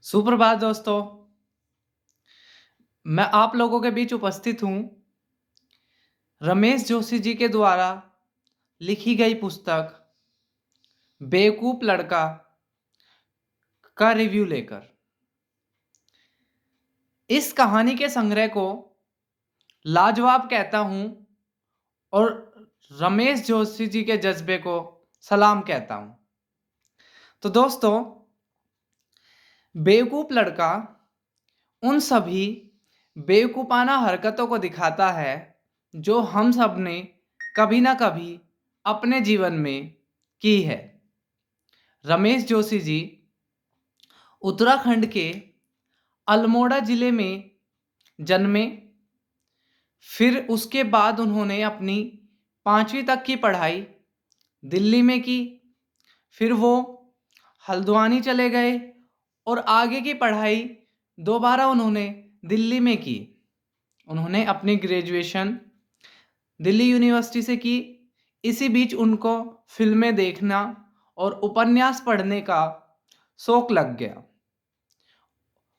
सुप्रभात दोस्तों। मैं आप लोगों के बीच उपस्थित हूँ रमेश जोशी जी के द्वारा लिखी गई पुस्तक बेवकूफ लड़का का रिव्यू लेकर। इस कहानी के संग्रह को लाजवाब कहता हूँ और रमेश जोशी जी के जज्बे को सलाम कहता हूँ। तो दोस्तों, बेवकूफ लड़का उन सभी बेवकूफाना हरकतों को दिखाता है जो हम सब ने कभी ना कभी अपने जीवन में की है। रमेश जोशी जी उत्तराखंड के अल्मोड़ा जिले में जन्मे। फिर उसके बाद उन्होंने अपनी 5वीं तक की पढ़ाई दिल्ली में की। फिर वो हल्द्वानी चले गए और आगे की पढ़ाई दोबारा उन्होंने दिल्ली में की। उन्होंने अपनी ग्रेजुएशन दिल्ली यूनिवर्सिटी से की। इसी बीच उनको फिल्में देखना और उपन्यास पढ़ने का शौक लग गया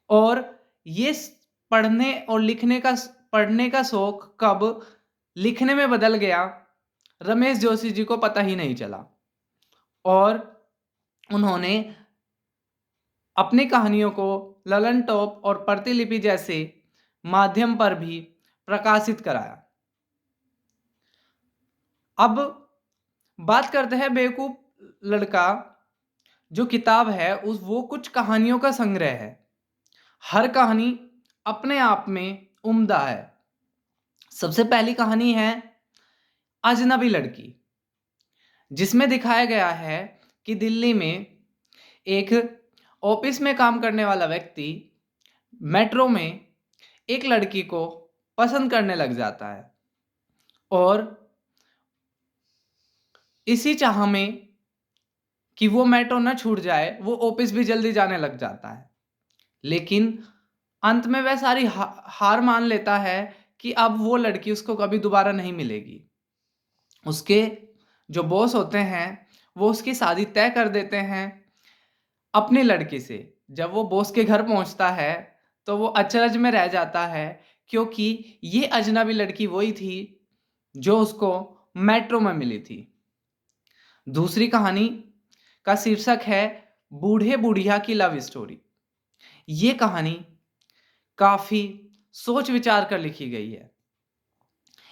और ये पढ़ने का शौक कब लिखने में बदल गया, रमेश जोशी जी को पता ही नहीं चला। और उन्होंने अपनी कहानियों को ललन टॉप और प्रतिलिपि जैसे माध्यम पर भी प्रकाशित कराया। अब बात करते हैं बेवकूफ लड़का। जो किताब है वो कुछ कहानियों का संग्रह है। हर कहानी अपने आप में उम्दा है। सबसे पहली कहानी है अजनबी लड़की, जिसमें दिखाया गया है कि दिल्ली में एक ऑफिस में काम करने वाला व्यक्ति मेट्रो में एक लड़की को पसंद करने लग जाता है और इसी चाह में कि वो मेट्रो न छूट जाए वो ऑफिस भी जल्दी जाने लग जाता है। लेकिन अंत में वह सारी हार मान लेता है कि अब वो लड़की उसको कभी दोबारा नहीं मिलेगी। उसके जो बॉस होते हैं वो उसकी शादी तय कर देते हैं अपनी लड़की से। जब वो बॉस के घर पहुंचता है तो वो अचरज में रह जाता है, क्योंकि ये अजनबी लड़की वही थी जो उसको मेट्रो में मिली थी। दूसरी कहानी का शीर्षक है बूढ़े बुढ़िया की लव स्टोरी। ये कहानी काफी सोच विचार कर लिखी गई है।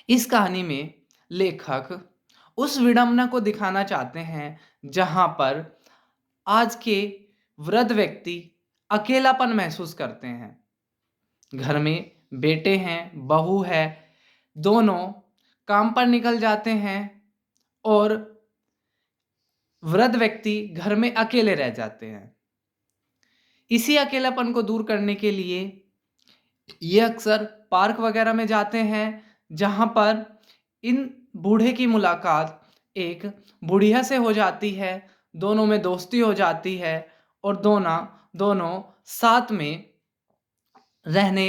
इस कहानी में लेखक उस विडंबना को दिखाना चाहते हैं जहां पर आज के वृद्ध व्यक्ति अकेलापन महसूस करते हैं। घर में बेटे हैं, बहू है, दोनों काम पर निकल जाते हैं और वृद्ध व्यक्ति घर में अकेले रह जाते हैं। इसी अकेलापन को दूर करने के लिए ये अक्सर पार्क वगैरह में जाते हैं, जहां पर इन बूढ़े की मुलाकात एक बुढ़िया से हो जाती है। दोनों में दोस्ती हो जाती है और दोनों साथ में रहने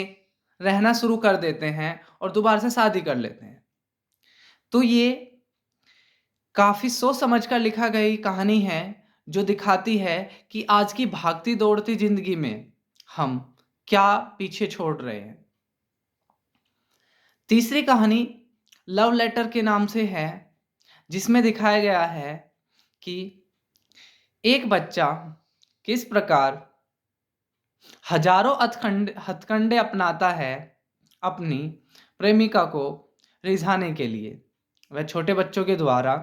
रहना शुरू कर देते हैं और दोबारा से शादी कर लेते हैं। तो ये काफ़ी सोच समझ कर लिखा गई कहानी है जो दिखाती है कि आज की भागती दौड़ती जिंदगी में हम क्या पीछे छोड़ रहे हैं। तीसरी कहानी लव लेटर के नाम से है, जिसमें दिखाया गया है कि एक बच्चा किस प्रकार हजारों हथकंडे अपनाता है अपनी प्रेमिका को रिझाने के लिए। वह छोटे बच्चों के द्वारा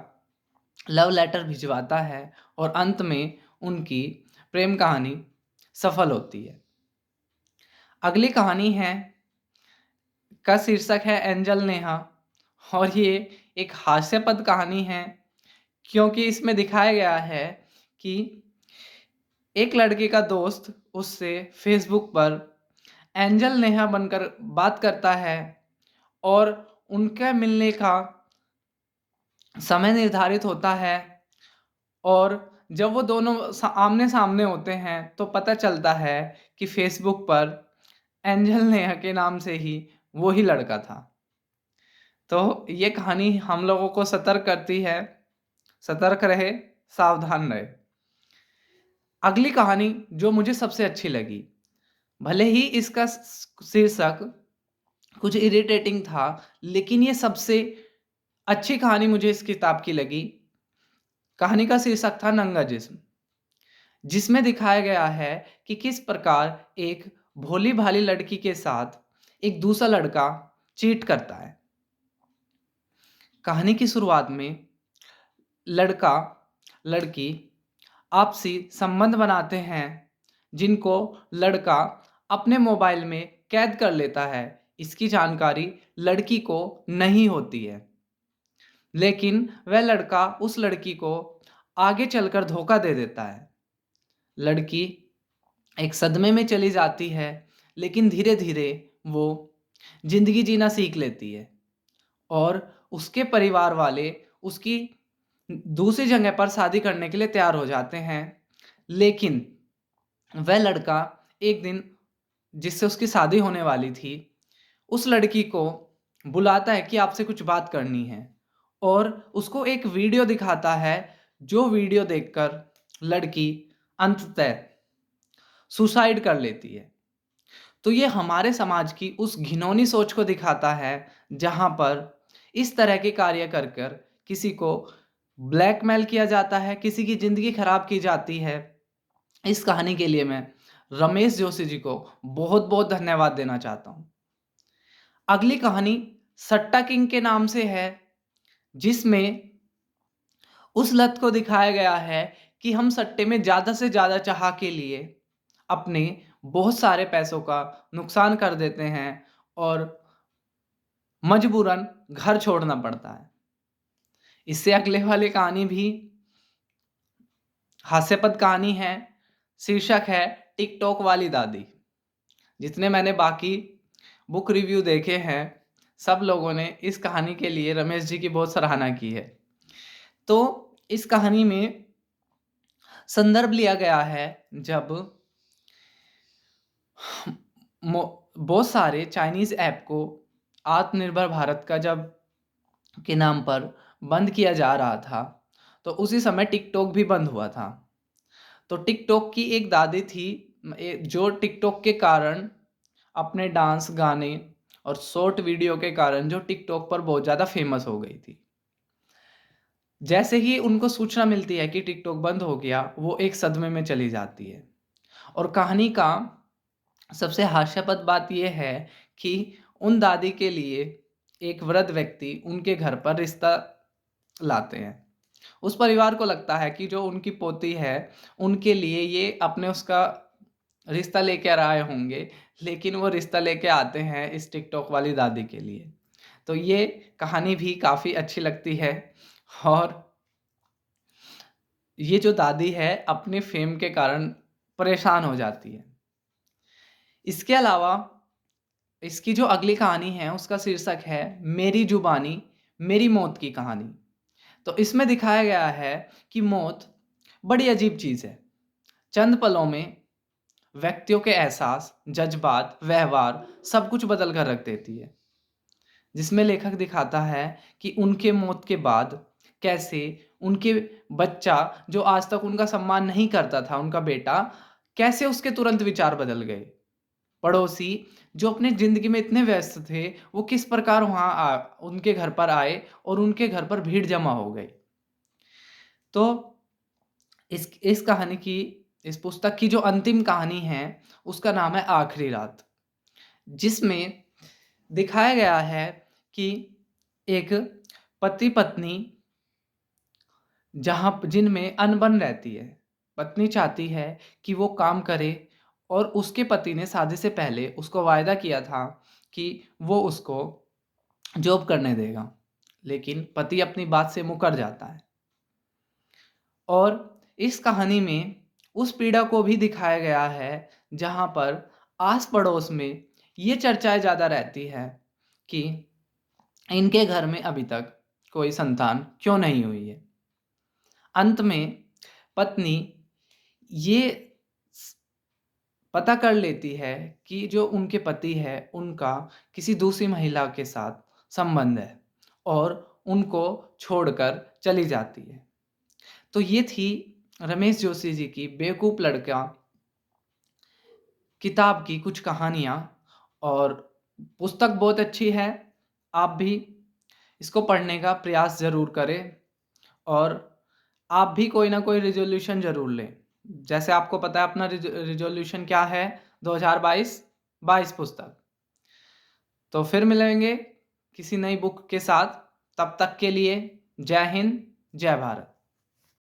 लव लेटर भिजवाता है और अंत में उनकी प्रेम कहानी सफल होती है। अगली कहानी है का शीर्षक है एंजल नेहा, और ये एक हास्यास्पद कहानी है क्योंकि इसमें दिखाया गया है कि एक लड़के का दोस्त उससे फेसबुक पर एंजल नेहा बनकर बात करता है और उनके मिलने का समय निर्धारित होता है। और जब वो दोनों आमने सामने होते हैं तो पता चलता है कि फेसबुक पर एंजल नेहा के नाम से ही वो ही लड़का था। तो ये कहानी हम लोगों को सतर्क करती है, सतर्क रहे, सावधान रहे। अगली कहानी जो मुझे सबसे अच्छी लगी, भले ही इसका शीर्षक कुछ इरिटेटिंग था, लेकिन ये सबसे अच्छी कहानी मुझे इस किताब की लगी। कहानी का शीर्षक था नंगा जिस्म, जिसमें दिखाया गया है कि किस प्रकार एक भोली-भाली लड़की के साथ एक दूसरा लड़का चीट करता है। कहानी की शुरुआत में लड़का, लड़की आपसी संबंध बनाते हैं, जिनको लड़का अपने मोबाइल में कैद कर लेता है। इसकी जानकारी लड़की को नहीं होती है, लेकिन वह लड़का उस लड़की को आगे चलकर धोखा दे देता है। लड़की एक सदमे में चली जाती है, लेकिन धीरे-धीरे वो ज़िंदगी जीना सीख लेती है और उसके परिवार वाले उसकी दूसरी जगह पर शादी करने के लिए तैयार हो जाते हैं। लेकिन वह लड़का एक दिन जिससे उसकी शादी होने वाली थी, उस लड़की को बुलाता है कि आपसे कुछ बात करनी है और उसको एक वीडियो दिखाता है, जो वीडियो देखकर लड़की अंततः सुसाइड कर लेती है। तो ये हमारे समाज की उस घिनौनी सोच को दिखाता है, जहाँ पर इस तरह के कार्य कर कर किसी को ब्लैकमेल किया जाता है, किसी की ज़िंदगी खराब की जाती है। इस कहानी के लिए मैं रमेश जोशी जी को बहुत-बहुत धन्यवाद देना चाहता हूँ। अगली कहानी सट्टा किंग के नाम से है, जिसमें उस लत को दिखाया गया है कि हम सट्टे में ज़्यादा से ज़्यादा चाह के लिए अपने बहुत सारे पैसों का नुकसान कर देते हैं और मजबूरन घर छोड़ना पड़ता है। इससे अगले वाली कहानी भी हास्यपद कहानी है। शीर्षक है टिकटॉक वाली दादी। जितने मैंने बाकी बुक रिव्यू देखे हैं, सब लोगों ने इस कहानी के लिए रमेश जी की बहुत सराहना की है। तो इस कहानी में संदर्भ लिया गया है जब बहुत सारे चाइनीज़ ऐप को आत्मनिर्भर भारत का जब के नाम पर बंद किया जा रहा था, तो उसी समय टिकटॉक भी बंद हुआ था। तो टिकटॉक की एक दादी थी, जो टिकटॉक के कारण अपने डांस, गाने और शॉर्ट वीडियो के कारण जो टिकटॉक पर बहुत ज़्यादा फेमस हो गई थी। जैसे ही उनको सूचना मिलती है कि टिकटॉक बंद हो गया, वो एक सदमे में चली जाती है। और कहानी का सबसे हास्यास्पद बात ये है कि उन दादी के लिए एक वृद्ध व्यक्ति उनके घर पर रिश्ता लाते हैं। उस परिवार को लगता है कि जो उनकी पोती है, उनके लिए ये अपने उसका रिश्ता लेकर आए होंगे, लेकिन वो रिश्ता लेके आते हैं इस टिकटॉक वाली दादी के लिए। तो ये कहानी भी काफ़ी अच्छी लगती है और ये जो दादी है, अपने फ़ेम के कारण परेशान हो जाती है। इसके अलावा इसकी जो अगली कहानी है, उसका शीर्षक है मेरी जुबानी, मेरी मौत की कहानी। तो इसमें दिखाया गया है कि मौत बड़ी अजीब चीज़ है। चंद पलों में व्यक्तियों के एहसास, जज़्बात, व्यवहार सब कुछ बदल कर रख देती है। जिसमें लेखक दिखाता है कि उनके मौत के बाद कैसे उनके बच्चा, जो आज तक उनका सम्मान नहीं करता था, उनका बेटा, कैसे उसके तुरंत विचार बदल गए। पड़ोसी जो अपनी ज़िंदगी में इतने व्यस्त थे, वो किस प्रकार उनके घर पर आए और उनके घर पर भीड़ जमा हो गई। तो इस कहानी की, इस पुस्तक की जो अंतिम कहानी है, उसका नाम है आखिरी रात। जिसमें दिखाया गया है कि एक पति-पत्नी जिनमें अनबन रहती है। पत्नी चाहती है कि वो काम करे और उसके पति ने शादी से पहले उसको वायदा किया था कि वो उसको जॉब करने देगा, लेकिन पति अपनी बात से मुकर जाता है। और इस कहानी में उस पीड़ा को भी दिखाया गया है, जहाँ पर आस-पड़ोस में ये चर्चाएँ ज़्यादा रहती है कि इनके घर में अभी तक कोई संतान क्यों नहीं हुई है। अंत में पत्नी ये स पता कर लेती है कि जो उनके पति है, उनका किसी दूसरी महिला के साथ संबंध है और उनको छोड़कर चली जाती है। तो ये थी रमेश जोशी जी की बेवकूफ़ लड़का किताब की कुछ कहानियाँ, और पुस्तक बहुत अच्छी है। आप भी इसको पढ़ने का प्रयास ज़रूर करें, और आप भी कोई ना कोई रिज़ॉल्यूशन ज़रूर लें। जैसे आपको पता है अपना रिज़ॉल्यूशन क्या है, 2022 22 पुस्तक। तो फिर मिलेंगे किसी नई बुक के साथ, तब तक के लिए जय हिंद, जय भारत।